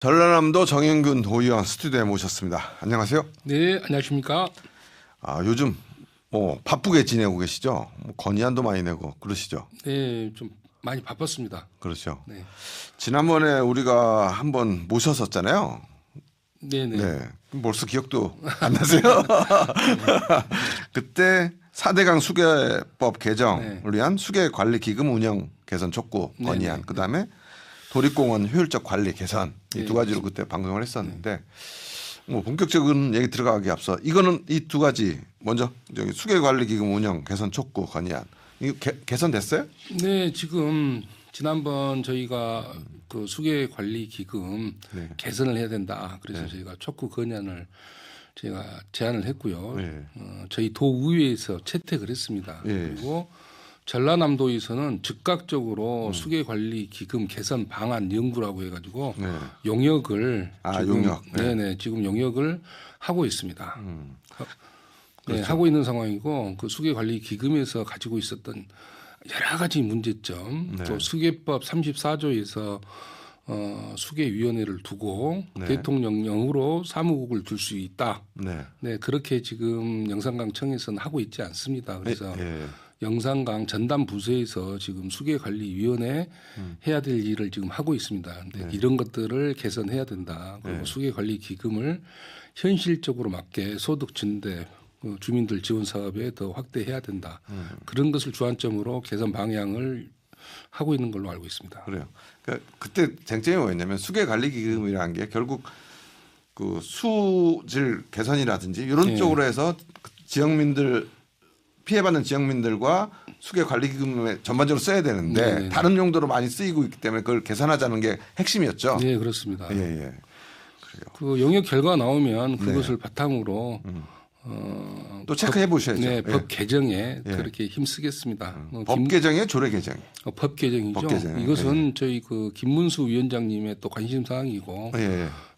전라남도 정영균 도의원 스튜디오에 모셨습니다. 안녕하세요. 네, 안녕하십니까? 요즘 바쁘게 지내고 계시죠? 건의안도 많이 내고 그러시죠? 네, 좀 많이 바빴습니다. 그렇죠. 네, 지난번에 우리가 한번 모셨었잖아요. 네, 네. 네. 벌써 기억도 안 나세요? 그때 4대강 수계법 개정을 위한 수계관리기금 운영 개선 촉구 건의안, 그다음에 도립공원 효율적 관리 개선 이 두 가지로 그때 방송을 했었는데 본격적인 얘기 들어가기 앞서 이거는 이 두 가지 먼저 저기 수계관리기금 운영 개선 촉구 건의안 이거 개선됐어요? 네, 지금 지난번 저희가 그 수계관리기금 개선을 해야 된다. 그래서 저희가 촉구 건의안을 제가 제안을 했고요. 네. 저희 도의회에서 채택을 했습니다. 네. 그리고 전라남도에서는 즉각적으로 수계관리기금 개선 방안 연구라고 해가지고 용역을 지금, 용역. 네네 지금 용역을 하고 있습니다. 네, 하고 있는 상황이고 그 수계관리기금에서 가지고 있었던 여러 가지 문제점 또 수계법 34조에서 수계위원회를 두고 대통령령으로 사무국을 둘 수 있다. 네, 그렇게 지금 영산강청에서는 하고 있지 않습니다. 그래서 영산강 전담 부서에서 지금 수계관리위원회 해야 될 일을 지금 하고 있습니다. 근데 이런 것들을 개선해야 된다. 그리고 수계관리기금을 현실적으로 맞게 소득 증대 주민들 지원 사업에 더 확대해야 된다. 그런 것을 주안점으로 개선 방향을 하고 있는 걸로 알고 있습니다. 그래요. 그러니까 그때 쟁점이 뭐였냐면 수계관리기금이라는 게 결국 그 수질 개선이라든지 이런 쪽으로 해서 지역민들 피해받는 지역민들과 수계관리기금에 전반적으로 써야 되는데 다른 용도로 많이 쓰이고 있기 때문에 그걸 개선하자는 게 핵심이었죠. 네, 그렇습니다. 예. 그래요. 그 용역 결과 나오면 그것을 바탕으로 또 체크해 보셔야죠. 네, 법 개정에 그렇게 힘쓰겠습니다. 법 개정이에요, 조례 개정? 법 개정이죠. 법 개정. 이것은 저희 그 김문수 위원장님의 또 관심 사항이고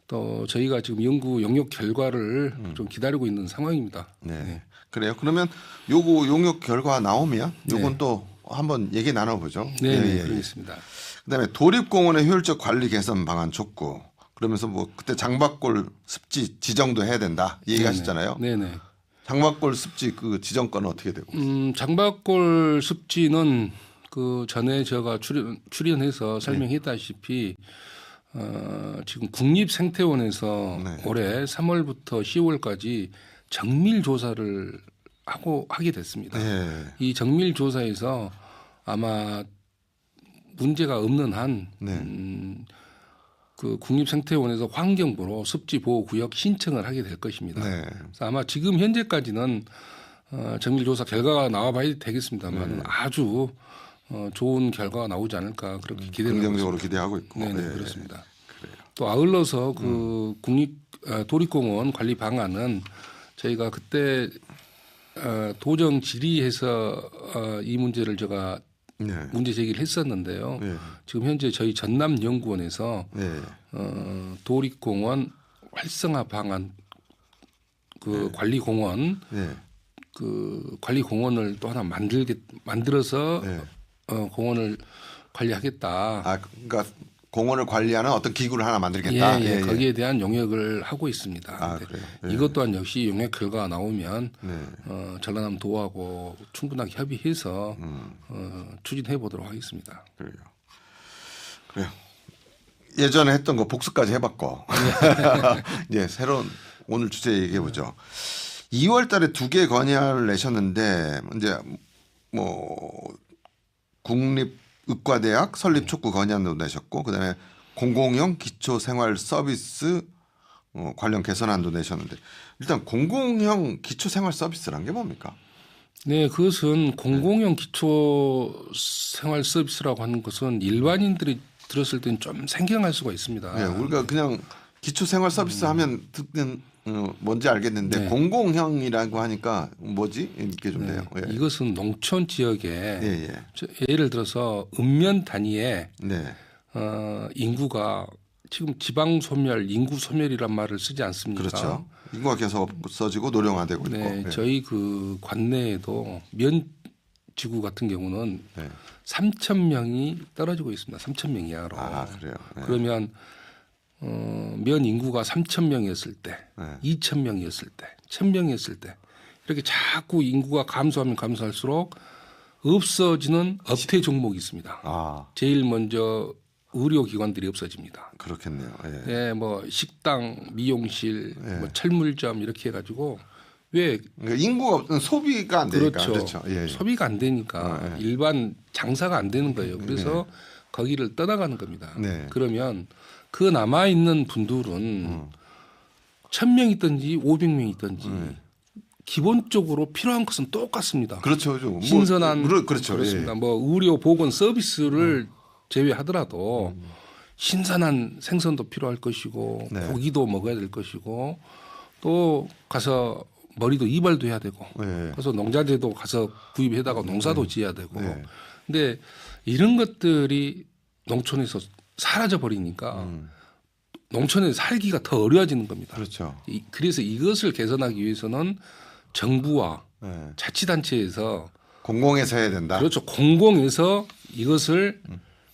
또 저희가 지금 연구 용역 결과를 좀 기다리고 있는 상황입니다. 네. 그래요. 그러면 요거 용역 결과 나오면 요건 또 한번 얘기 나눠보죠. 네, 그렇습니다. 그다음에 도립공원의 효율적 관리 개선 방안 촉구. 그러면서 뭐 그때 장박골 습지 지정도 해야 된다 이 얘기하셨잖아요. 네네. 장박골 습지 그 지정권은 어떻게 되고 있어요? 장박골 습지는 그 전에 제가 출연해서 설명했다시피 지금 국립생태원에서 올해 3월부터 10월까지 정밀 조사를 하게 됐습니다. 이 정밀 조사에서 아마 문제가 없는 한 그 국립생태원에서 환경부로 습지보호구역 신청을 하게 될 것입니다. 그래서 아마 지금 현재까지는 정밀조사 결과가 나와봐야 되겠습니다만 아주 좋은 결과가 나오지 않을까 그렇게 기대를 긍정적으로 기대하고 있고. 네, 그렇습니다. 그래요. 또 아울러서 그 도립공원 관리 방안은 저희가 그때 도정 질의해서 이 문제를 제가 문제 제기를 했었는데요. 지금 현재 저희 전남연구원에서 도립공원 활성화 방안 그 관리공원 그 관리공원을 또 하나 만들어서 공원을 관리하겠다. 그러니까 공원을 관리하는 어떤 기구를 하나 만들겠다. 거기에 대한 용역을 하고 있습니다. 그래요. 이것 또한 역시 용역 결과가 나오면 전라남도하고 충분하게 협의해서 추진해 보도록 하겠습니다. 그래요. 예전에 했던 거 복습까지 해봤고 이제 새로운 오늘 주제 얘기해 보죠. 2월달에 2개 건의안을 내셨는데 이제 뭐 국립의과대학 설립 촉구 건의안도 내셨고 그다음에 공공형 기초생활 서비스 관련 개선안도 내셨는데 일단 공공형 기초생활 서비스란 게 뭡니까? 네, 그것은 공공형 기초생활 서비스라고 하는 것은 일반인들이 들었을 때는 좀 생경할 수가 있습니다. 우리가 그냥 기초생활 서비스 하면 듣는 뭔지 알겠는데 공공형이라고 하니까 뭐지 이렇게 좀 돼요. 이것은 농촌 지역에 예를 들어서 읍면 단위에 인구가 지금 지방 소멸, 인구 소멸이란 말을 쓰지 않습니까? 그렇죠. 인구가 계속 없어지고 노령화되고 있고. 저희 그 관내에도 면 지구 같은 경우는 3,000명이 떨어지고 있습니다. 3,000명 이하로. 그래요. 그러면 면 인구가 3,000명이었을 때, 네. 2,000명이었을 때, 1,000명이었을 때 이렇게 자꾸 인구가 감소하면 감소할수록 없어지는 업태 종목이 있습니다. 아, 제일 먼저 의료기관들이 없어집니다. 그렇겠네요. 예. 네, 뭐 식당, 미용실, 예. 뭐 철물점 이렇게 해가지고 왜 그러니까 인구가 없으면 소비가 안 되니까. 그렇죠. 예, 예. 소비가 안 되니까 일반 장사가 안 되는 거예요. 그래서 거기를 떠나가는 겁니다. 네. 그러면 그 남아 있는 분들은 1,000명 있든지 500명 있든지 기본적으로 필요한 것은 똑같습니다. 그렇죠. 뭐, 신선한 그렇죠. 그렇습니다. 예. 뭐 의료 보건 서비스를 제외하더라도 신선한 생선도 필요할 것이고 네. 고기도 먹어야 될 것이고 또 가서 머리도 이발도 해야 되고 예. 그래서 농자재도 가서 구입해다가 농사도 지어야 되고 네. 근데 이런 것들이 농촌에서 사라져 버리니까 농촌에 살기가 더 어려워지는 겁니다. 그렇죠. 그래서 이것을 개선하기 위해서는 정부와 예. 자치단체에서 공공에서 해야 된다. 그렇죠. 공공에서 이것을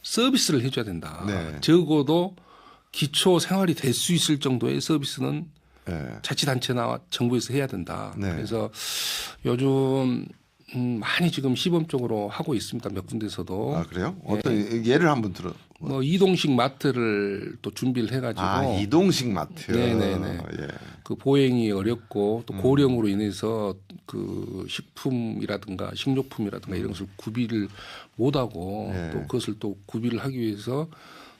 서비스를 해줘야 된다. 네. 적어도 기초 생활이 될 수 있을 정도의 서비스는 예. 자치단체나 정부에서 해야 된다. 네. 그래서 요즘 많이 지금 시범적으로 하고 있습니다. 몇 군데서도. 아, 그래요? 어떤 예를 한번 들어. 뭐 이동식 마트를 또 준비를 해가지고 아, 이동식 마트. 네네네. 예. 그 보행이 어렵고 또 고령으로 인해서 그 식품이라든가 식료품이라든가 이런 것을 구비를 못하고 네. 또 그것을 또 구비를 하기 위해서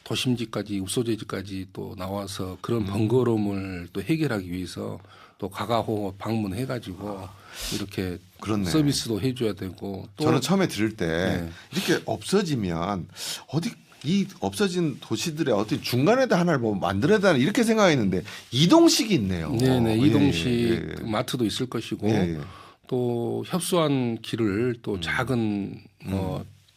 도심지까지 읍소재지까지 또 나와서 그런 번거로움을 또 해결하기 위해서 또 가가호 방문해가지고 이렇게 그렇네. 서비스도 해줘야 되고 또 저는 처음에 들을 때 네. 이렇게 없어지면 어디 이 없어진 도시들의 어떻게 중간에다 하나를 뭐 만들어야 되나 이렇게 생각했는데 이동식이 있네요. 네네 이동식 예, 예. 마트도 있을 것이고 예, 예. 또 협소한 길을 또 작은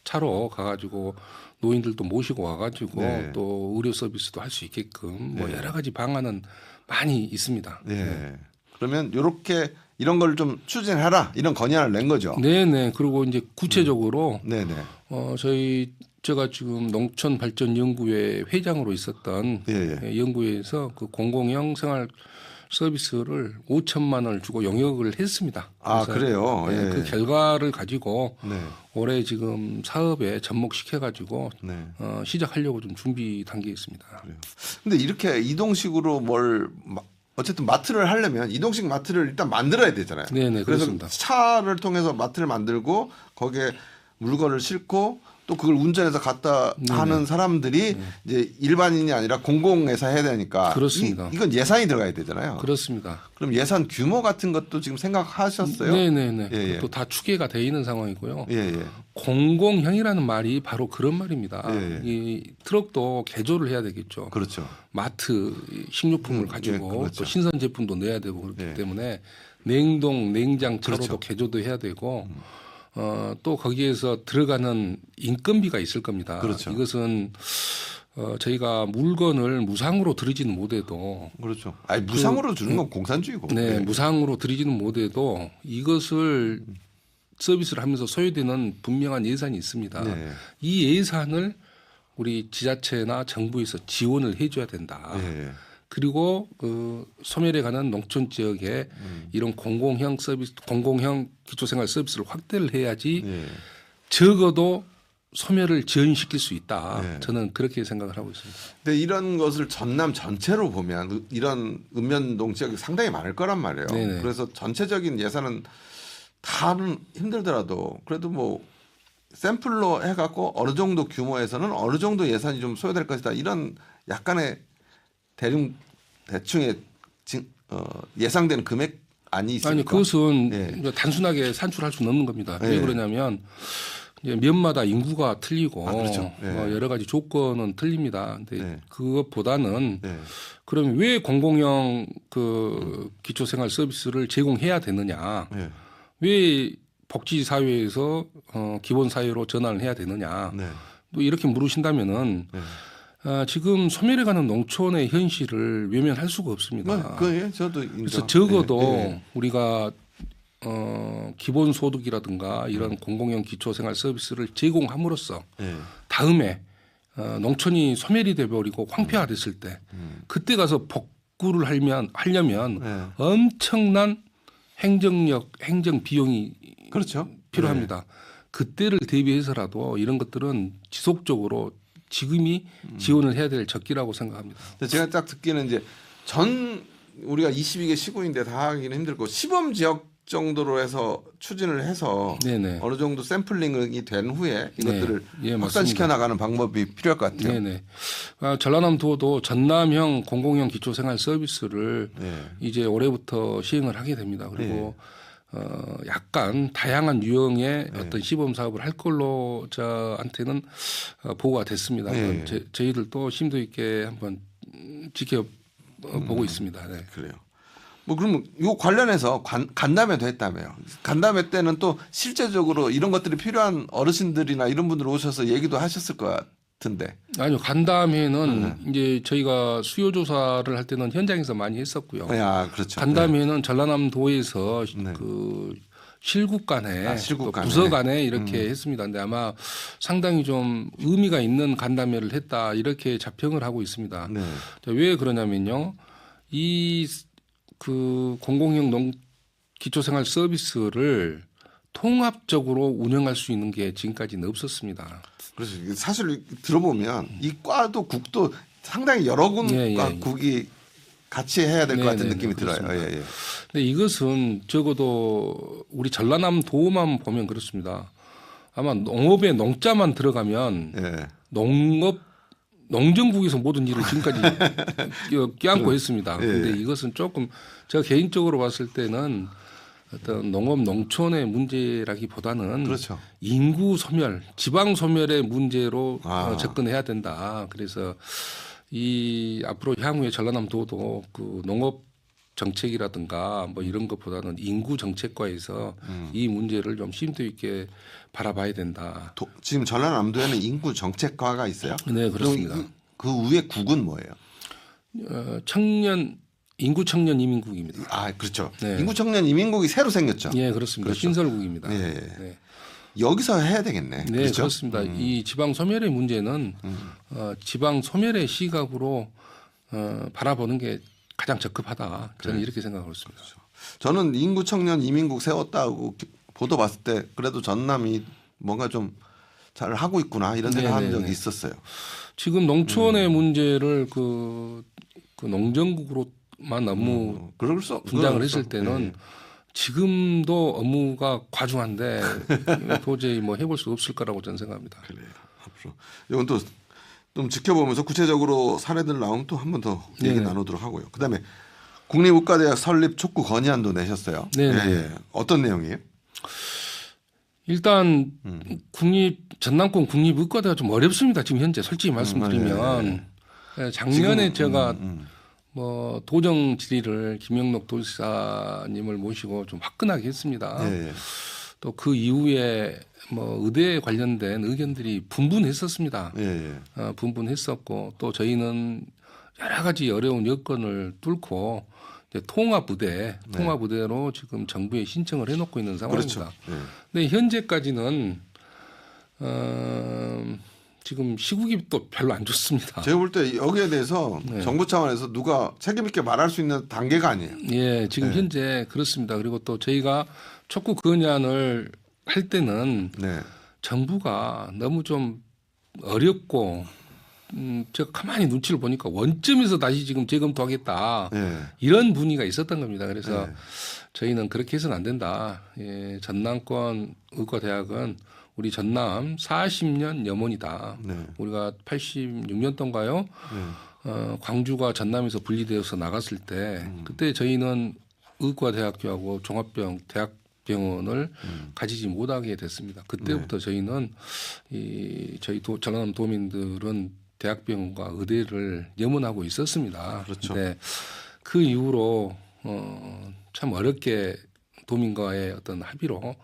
차로 가가지고 노인들도 모시고 와가지고 네. 또 의료 서비스도 할 수 있게끔 뭐 여러 가지 방안은 많이 있습니다. 예. 그러면 요렇게 이런 걸 좀 추진하라 이런 건의안을 낸 거죠. 네네 그리고 이제 구체적으로 네네. 제가 지금 농촌발전연구회 회장으로 있었던 예, 연구회에서 그 공공형 생활 서비스를 5천만 원을 주고 용역을 했습니다. 아, 그래요? 네, 예. 그 결과를 가지고 네. 올해 지금 사업에 접목시켜가지고 네. 시작하려고 좀 준비 단계에 있습니다. 근데 이렇게 이동식으로 어쨌든 마트를 하려면 이동식 마트를 일단 만들어야 되잖아요. 네네, 그래서 그렇습니다. 차를 통해서 마트를 만들고 거기에 물건을 싣고 또 그걸 운전해서 갖다 하는 사람들이 이제 일반인이 아니라 공공에서 해야 되니까 그렇습니다. 이건 예산이 들어가야 되잖아요. 그렇습니다. 그럼 예산 규모 같은 것도 지금 생각하셨어요? 네네네. 예, 예. 그것도 다 추계가 돼 있는 상황이고요. 예, 예. 공공형이라는 말이 바로 그런 말입니다. 예, 예. 이 트럭도 개조를 해야 되겠죠. 그렇죠. 마트 식료품을 가지고 예, 그렇죠. 또 신선 제품도 내야 되고 그렇기 예. 때문에 냉동 냉장 차로도 그렇죠. 개조도 해야 되고 또 거기에서 들어가는 인건비가 있을 겁니다. 그렇죠. 이것은 저희가 물건을 무상으로 들이지는 못해도 그렇죠. 아니 무상으로 주는 건 공산주의고. 네, 예. 무상으로 들이지는 못해도 이것을 서비스를 하면서 소요되는 분명한 예산이 있습니다. 네. 이 예산을 우리 지자체나 정부에서 지원을 해줘야 된다. 예. 그리고 그 소멸해 가는 농촌 지역에 이런 공공형 서비스, 공공형 기초생활 서비스를 확대를 해야지 예. 적어도 소멸을 지연시킬 수 있다. 네. 저는 그렇게 생각을 하고 있습니다. 근데 이런 것을 전남 전체로 보면 이런 읍면동 지역이 상당히 많을 거란 말이에요. 네네. 그래서 전체적인 예산은 다는 힘들더라도 그래도 뭐 샘플로 해갖고 어느 정도 규모에서는 어느 정도 예산이 좀 소요될 것이다. 이런 약간의 대충의 예상되는 금액 아니 있습니까? 아니 그것은 예. 단순하게 산출할 수는 없는 겁니다. 왜 예. 그러냐면 이제 면마다 인구가 틀리고 그렇죠. 예. 여러 가지 조건은 틀립니다. 근데 예. 그것보다는 예. 그럼 왜 공공형 그 기초생활 서비스를 제공해야 되느냐? 예. 왜 복지사회에서 기본사회로 전환을 해야 되느냐? 네. 또 이렇게 물으신다면은 네. 지금 소멸해가는 농촌의 현실을 외면할 수가 없습니다. 그 저도 인정. 그래서 적어도 예. 예. 우리가 기본소득이라든가 이런 공공형 기초생활 서비스를 제공함으로써 예. 다음에 농촌이 소멸이 돼버리고 황폐화됐을 때 그때 가서 복구를 하려면 네. 엄청난 행정력, 행정 비용이 그렇죠. 필요합니다. 그때를 대비해서라도 이런 것들은 지속적으로 지금이 지원을 해야 될 적기라고 생각합니다. 근데 제가 딱 듣기는 이제 우리가 22개 시군인데 다 하기는 힘들고 시범 지역 정도로 해서 추진을 해서 네네. 어느 정도 샘플링이 된 후에 이것들을 네. 예, 확산시켜 맞습니다. 나가는 방법이 필요할 것 같아요. 네네. 전라남도도 전남형 공공형 기초생활 서비스를 네. 이제 올해부터 시행을 하게 됩니다. 그리고 약간 다양한 유형의 어떤 시범 사업을 할 걸로 저한테는 보고가 됐습니다. 네. 저희들도 심도 있게 한번 지켜보고 있습니다. 네. 그래요. 뭐 그러면 요 관련해서 간담회도 했다며요. 간담회 때는 또 실제적으로 이런 것들이 필요한 어르신들이나 이런 분들 오셔서 얘기도 하셨을 것 같은데. 아니요. 간담회는 이제 저희가 수요 조사를 할 때는 현장에서 많이 했었고요. 야, 그렇죠. 간담회는 전라남도에서 네. 그 실국 간에 실국 또 간에. 부서 간에 이렇게 했습니다. 근데 아마 상당히 좀 의미가 있는 간담회를 했다 이렇게 자평을 하고 있습니다. 네. 왜 그러냐면요. 이 그 공공형 기초생활 서비스를 통합적으로 운영할 수 있는 게 지금까지는 없었습니다. 그래서 사실 들어보면 이 과도 국도 상당히 여러 군 예, 예. 국이 같이 해야 될 것 같은 느낌이 들어요. 그렇습니다. 예, 예. 근데 이것은 적어도 우리 전라남도만 보면 그렇습니다. 아마 농업에 농자만 들어가면 예. 농정국에서 모든 일을 지금까지 껴안고 했습니다. 예. 그런데 이것은 조금 제가 개인적으로 봤을 때는 어떤 농업 농촌의 문제라기보다는 그렇죠. 인구 소멸, 지방 소멸의 문제로 아. 접근해야 된다. 그래서 이 앞으로 향후에 전라남도도 그 농업 정책이라든가 뭐 이런 것보다는 인구 정책과에서 이 문제를 좀 심도 있게 바라봐야 된다. 지금 전라남도에는 인구 정책과가 있어요? 네, 그렇습니다. 그럼 그 위에 국은 뭐예요? 인구 청년 이민국입니다. 아, 그렇죠. 네. 인구 청년 이민국이 새로 생겼죠. 예, 그렇습니다. 그렇죠. 신설국입니다. 예. 네. 여기서 해야 되겠네. 네, 그렇죠? 그렇습니다. 이 지방 소멸의 문제는 지방 소멸의 시각으로 바라보는 게 가장 적합하다. 저는 이렇게 생각하고 있습니다. 저는 인구 청년 이민국 세웠다고 보도 봤을 때 그래도 전남이 뭔가 좀 잘 하고 있구나 이런 생각한 적이 있었어요. 지금 농촌의 문제를 그 농정국으로만 업무 그럴 수 분장을 했을 때는 지금도 업무가 과중한데 도저히 뭐 해볼 수 없을 거라고 저는 생각합니다. 그래요. 앞으로 이건 또 좀 지켜보면서 구체적으로 사례들 나오면 또 한 번 더 얘기 나누도록 하고요. 그다음에 국립의과대학 설립 촉구 건의안도 내셨어요. 네. 예. 어떤 내용이에요? 일단 전남권 국립의과대가 좀 어렵습니다. 지금 현재 솔직히 말씀드리면 작년에 제가 뭐 도정 질의를 김영록 도지사님을 모시고 좀 화끈하게 했습니다. 예. 또 그 이후에 뭐 의대에 관련된 의견들이 분분했었습니다. 예. 분분했었고 또 저희는 여러 가지 어려운 여건을 뚫고 이제 통합의대로 지금 정부에 신청을 해놓고 있는 상황입니다. 그렇죠. 예. 근데 현재까지는 지금 시국이 또 별로 안 좋습니다. 제가 볼 때 여기에 대해서 정부 차원에서 누가 책임 있게 말할 수 있는 단계가 아니에요. 예, 지금 현재 그렇습니다. 그리고 또 저희가 촉구 건의안을 할 때는 정부가 너무 좀 어렵고 제가 가만히 눈치를 보니까 원점에서 다시 지금 재검토하겠다 이런 분위기가 있었던 겁니다. 그래서 저희는 그렇게 해서는 안 된다. 예, 전남권 의과대학은 우리 전남 40년 염원이다. 우리가 86년도인가요? 광주가 전남에서 분리되어서 나갔을 때 그때 저희는 의과대학교하고 대학병원을 가지지 못하게 됐습니다. 그때부터 저희는 저희 전남 도민들은 대학병원과 의대를 염원하고 있었습니다. 그렇죠. 근데 그 이후로 참 어렵게 도민과의 어떤 합의로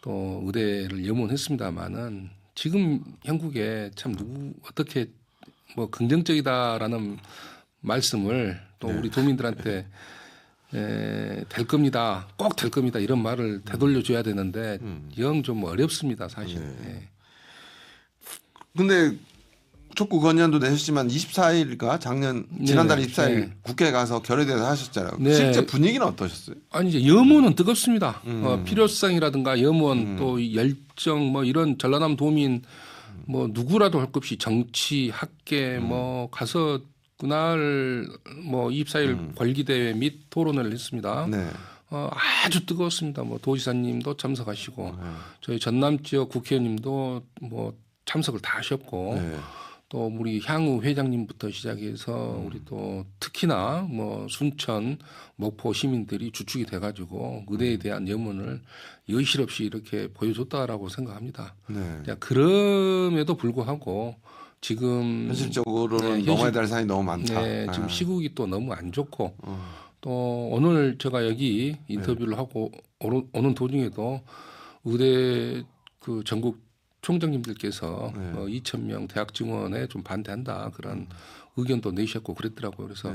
또 의대를 염원했습니다만은 지금 형국에 참 어떻게 뭐 긍정적이다라는 말씀을 또 우리 도민들한테 될 겁니다. 꼭 될 겁니다. 이런 말을 되돌려 줘야 되는데 영 좀 어렵습니다, 사실. 근데 촉구 건의안도 내셨지만 24일가 지난달 24일 국회에 가서 결의대에서 하셨잖아요. 네. 실제 분위기는 어떠셨어요? 아니 이제 염원은 뜨겁습니다. 필요성이라든가 염원 또 열정 뭐 이런 전라남 도민 뭐 누구라도 할 것 없이 정치, 학계 뭐 가서 그날 뭐 24일 관리대회 및 토론회를 했습니다. 네. 아주 뜨거웠습니다. 뭐 도지사님도 참석하시고 저희 전남 지역 국회의원님도 뭐 참석을 다 하셨고 네. 또 우리 향후 회장님부터 시작해서 우리 또 특히나 뭐 순천, 목포 시민들이 주축이 돼가지고 의대에 대한 염원을 여실 없이 이렇게 보여줬다라고 생각합니다. 네. 그럼에도 불구하고 지금 현실적으로는 넘어야 될 산이 너무 많다. 네, 지금 시국이 또 너무 안 좋고 또 오늘 제가 여기 인터뷰를 하고 오는 도중에도 의대 그 전국 총장님들께서 2,000명 대학 증원에 좀 반대한다 그런 의견도 내셨고 그랬더라고요. 그래서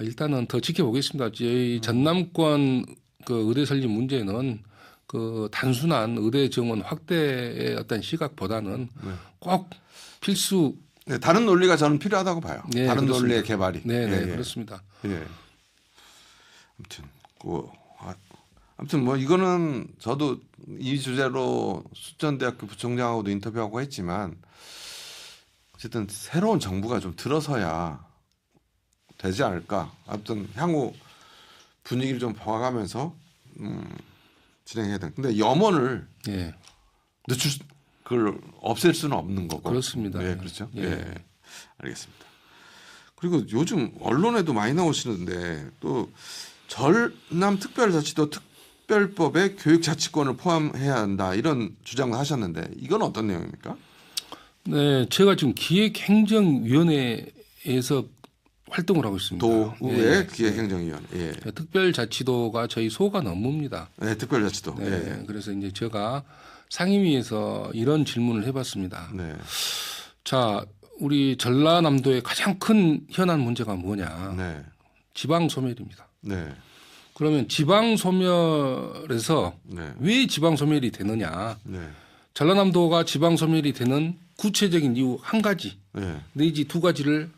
일단은 더 지켜보겠습니다. 저희 전남권 그 의대 설립 문제는 그 단순한 의대 정원 확대의 어떤 시각보다는 꼭 필수. 네, 다른 논리가 저는 필요하다고 봐요. 네, 다른 그렇습니다. 논리의 개발이. 네, 네, 그렇습니다. 예. 아무튼 뭐 이거는 저도 이 주제로 수천대학교 부총장하고도 인터뷰하고 했지만 어쨌든 새로운 정부가 좀 들어서야 되지 않을까. 아무튼 향후 분위기를 좀 봐가면서 진행해야 돼. 근데 염원을 그걸 없앨 수는 없는 거고. 그렇습니다. 네, 그렇죠. 예. 알겠습니다. 그리고 요즘 언론에도 많이 나오시는데 또 전남특별자치도 특별법에 교육자치권을 포함해야 한다 이런 주장을 하셨는데 이건 어떤 내용입니까? 네, 제가 지금 기획행정위원회에서 활동을 하고 있습니다. 도의 기획행정위원회. 예. 특별자치도가 저희 소관 업무입니다. 네, 특별자치도. 네, 예. 그래서 이제 제가 상임위에서 이런 질문을 해봤습니다. 네. 자, 우리 전라남도의 가장 큰 현안 문제가 뭐냐? 네. 지방 소멸입니다. 네. 그러면 지방 소멸에서 왜 지방 소멸이 되느냐? 전라남도가 지방 소멸이 되는 구체적인 이유 한 가지 내지 두 가지를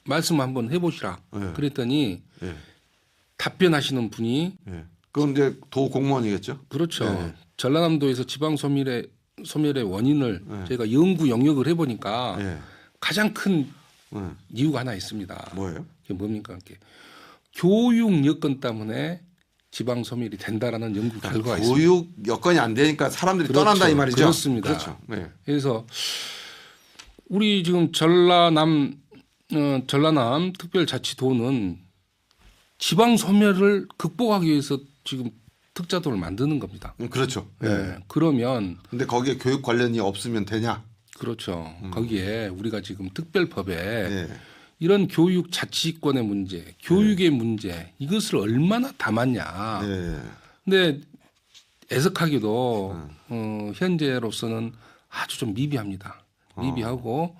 말씀 한번 해보시라. 그랬더니 답변하시는 분이 그건 이제 도 공무원이겠죠? 그렇죠. 전라남도에서 지방 소멸의 원인을 저희가 연구 영역을 해보니까 가장 큰 이유가 하나 있습니다. 뭐예요? 그게 뭡니까? 교육 여건 때문에 지방 소멸이 된다라는 연구 결과가 있습니다. 교육 여건이 안 되니까 사람들이 떠난다 이 말이죠. 그렇습니다. 그렇죠. 네. 그래서 우리 지금 전라남 특별자치도는 지방 소멸을 극복하기 위해서 지금 특자도를 만드는 겁니다. 그렇죠. 네. 그러면 근데 거기에 교육 관련이 없으면 되냐? 그렇죠. 거기에 우리가 지금 특별법에 이런 교육 자치권의 문제, 교육의 문제 이것을 얼마나 담았냐. 근데 애석하게도 현재로서는 아주 좀 미비합니다. 미비하고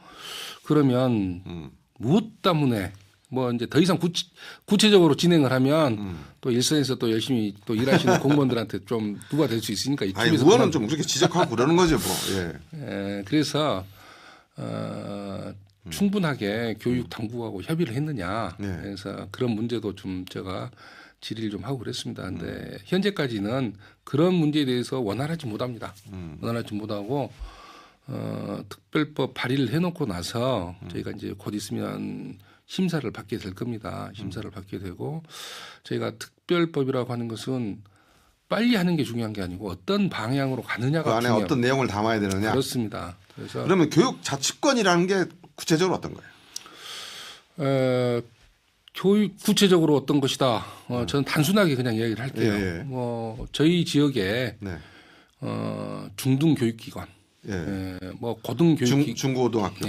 그러면 무엇 때문에 뭐 이제 더 이상 구체적으로 진행을 하면 또 일선에서 또 열심히 또 일하시는 공무원들한테 좀 누가 될 수 있으니까 아니 의원은 좀 그렇게 지적하고 그러는 거죠, 뭐. 그래서 충분하게 교육 당국하고 협의를 했느냐. 그래서 그런 문제도 좀 제가 질의를 좀 하고 그랬습니다. 근데 현재까지는 그런 문제에 대해서 원활하지 못합니다. 원활하지 못하고 특별법 발의를 해놓고 나서 저희가 이제 곧 있으면 심사를 받게 될 겁니다. 심사를 받게 되고 저희가 특별법이라고 하는 것은 빨리 하는 게 중요한 게 아니고 어떤 방향으로 가느냐가 그 안에 중요합니다. 어떤 내용을 담아야 되느냐. 그렇습니다. 그래서 그러면 교육 자치권이라는 게 구체적으로 어떤 거예요? 교육 구체적으로 어떤 것이다. 저는 단순하게 그냥 이야기를 할게요. 뭐 저희 지역에 중등 교육기관, 뭐 고등 교육 중고등학교,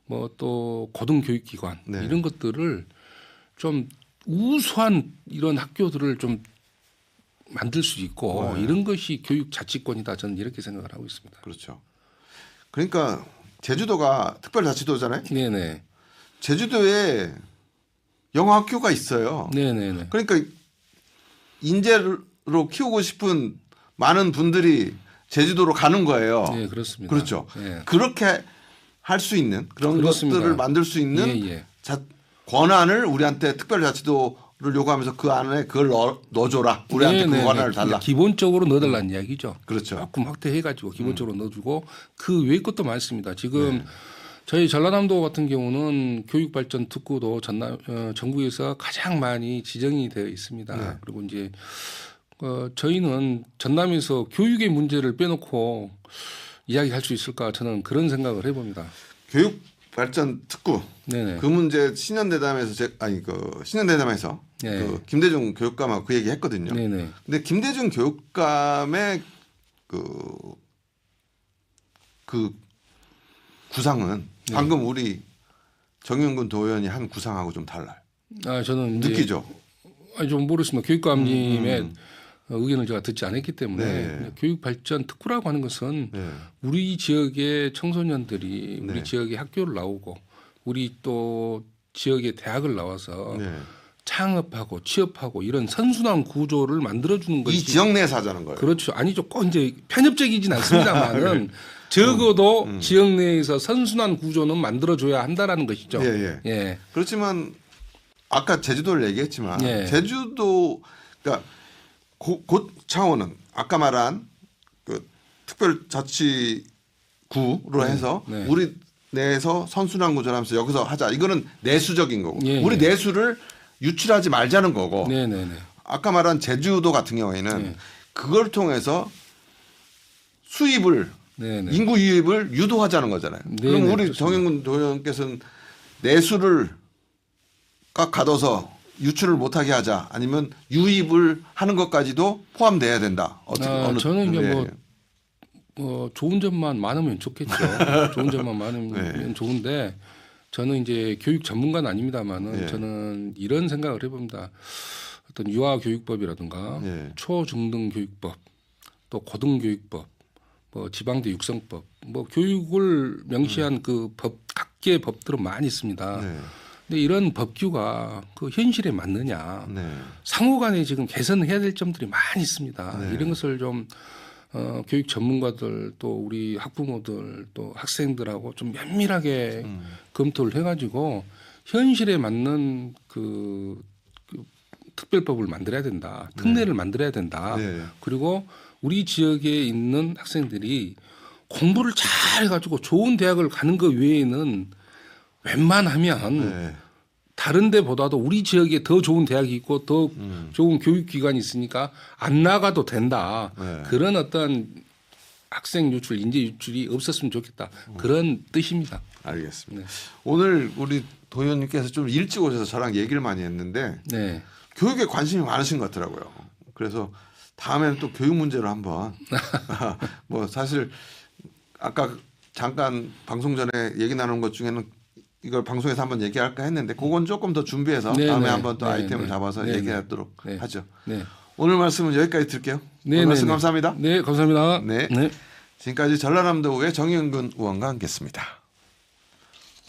뭐 또 고등 교육기관 이런 것들을 좀 우수한 이런 학교들을 좀 만들 수 있고 이런 것이 교육 자치권이다. 저는 이렇게 생각을 하고 있습니다. 그렇죠. 그러니까 제주도가 특별자치도잖아요. 네네. 제주도에 영어학교가 있어요. 네네네. 그러니까 인재로 키우고 싶은 많은 분들이 제주도로 가는 거예요. 네, 그렇습니다. 그렇죠. 그렇게 할 수 있는 그런 그렇습니다. 것들을 만들 수 있는 권한을 우리한테 특별자치도를 요구하면서 그 안에 그걸 넣어줘라. 우리한테 그 권한을 달라. 기본적으로 넣어달라는 이야기죠. 그렇죠. 조금 확대해가지고 기본적으로 넣어주고 그 외의 것도 많습니다. 지금 저희 전라남도 같은 경우는 교육발전 특구도 전국에서 가장 많이 지정이 되어 있습니다. 그리고 이제 저희는 전남에서 교육의 문제를 빼놓고 이야기할 수 있을까 저는 그런 생각을 해봅니다. 교육발전 특구 그 문제 신년대담에서 신년대담에서 그 김대중 교육감하고 그 얘기 했거든요. 근데 김대중 교육감의 그 구상은 방금 우리 정영근 도의원이 한 구상하고 좀 달라요. 저는 느끼죠. 좀 모르겠습니다. 교육감님의 의견을 제가 듣지 않았기 때문에 교육발전 특구라고 하는 것은 우리 지역의 청소년들이 우리 지역의 학교를 나오고 우리 또 지역의 대학을 나와서 창업하고 취업하고 이런 선순환 구조를 만들어주는 것이 이 지역 내에서 하자는 거예요. 그렇죠. 아니죠. 꼭 이제 편협적이진 않습니다만은 적어도 지역 내에서 선순환 구조는 만들어줘야 한다라는 것이죠. 그렇지만 아까 제주도를 얘기했지만 제주도 그러니까 그 차원은 아까 말한 그 특별자치구로 해서 우리 내에서 선순환 구조를 하면서 여기서 하자. 이거는 내수적인 거고 우리 내수를 유출하지 말자는 거고 아까 말한 제주도 같은 경우에는 그걸 통해서 수입을 인구 유입을 유도하자는 거잖아요. 그럼 우리 그렇습니다. 정영근 도의원께서는 내수를 꽉 가둬서 유출을 못하게 하자 아니면 유입을 하는 것까지도 포함돼야 된다. 저는 이제 뭐 좋은 점만 많으면 좋겠죠. 좋은 점만 많으면 좋은데 저는 이제 교육 전문가는 아닙니다만은 저는 이런 생각을 해봅니다. 어떤 유아교육법이라든가 초중등 교육법 또 고등교육법 뭐 지방대 육성법 뭐 교육을 명시한 그 각계의 법들은 많이 있습니다. 근데 이런 법규가 그 현실에 맞느냐 상호간에 지금 개선해야 될 점들이 많이 있습니다. 이런 것을 좀 교육 전문가들 또 우리 학부모들 또 학생들하고 좀 면밀하게 검토를 해가지고 현실에 맞는 그 특별법을 만들어야 된다. 특례를 만들어야 된다. 그리고 우리 지역에 있는 학생들이 공부를 잘 해가지고 좋은 대학을 가는 것 외에는 웬만하면 다른 데보다도 우리 지역에 더 좋은 대학이 있고 더 좋은 교육기관이 있으니까 안 나가도 된다. 그런 어떤 학생 유출, 인재 유출이 없었으면 좋겠다. 그런 뜻입니다. 알겠습니다. 오늘 우리 도의원님께서 좀 일찍 오셔서 저랑 얘기를 많이 했는데 교육에 관심이 많으신 것 같더라고요. 그래서 다음에는 또 교육 문제로 한번 뭐 사실 아까 잠깐 방송 전에 얘기 나눈 것 중에는 이걸 방송에서 한번 얘기할까 했는데 그건 조금 더 준비해서 다음에 한번 또 아이템을 잡아서 얘기하도록 하죠. 오늘 말씀은 여기까지 드릴게요. 오늘 말씀 감사합니다. 감사합니다. 지금까지 전라남도의 정영근 의원과 함께했습니다.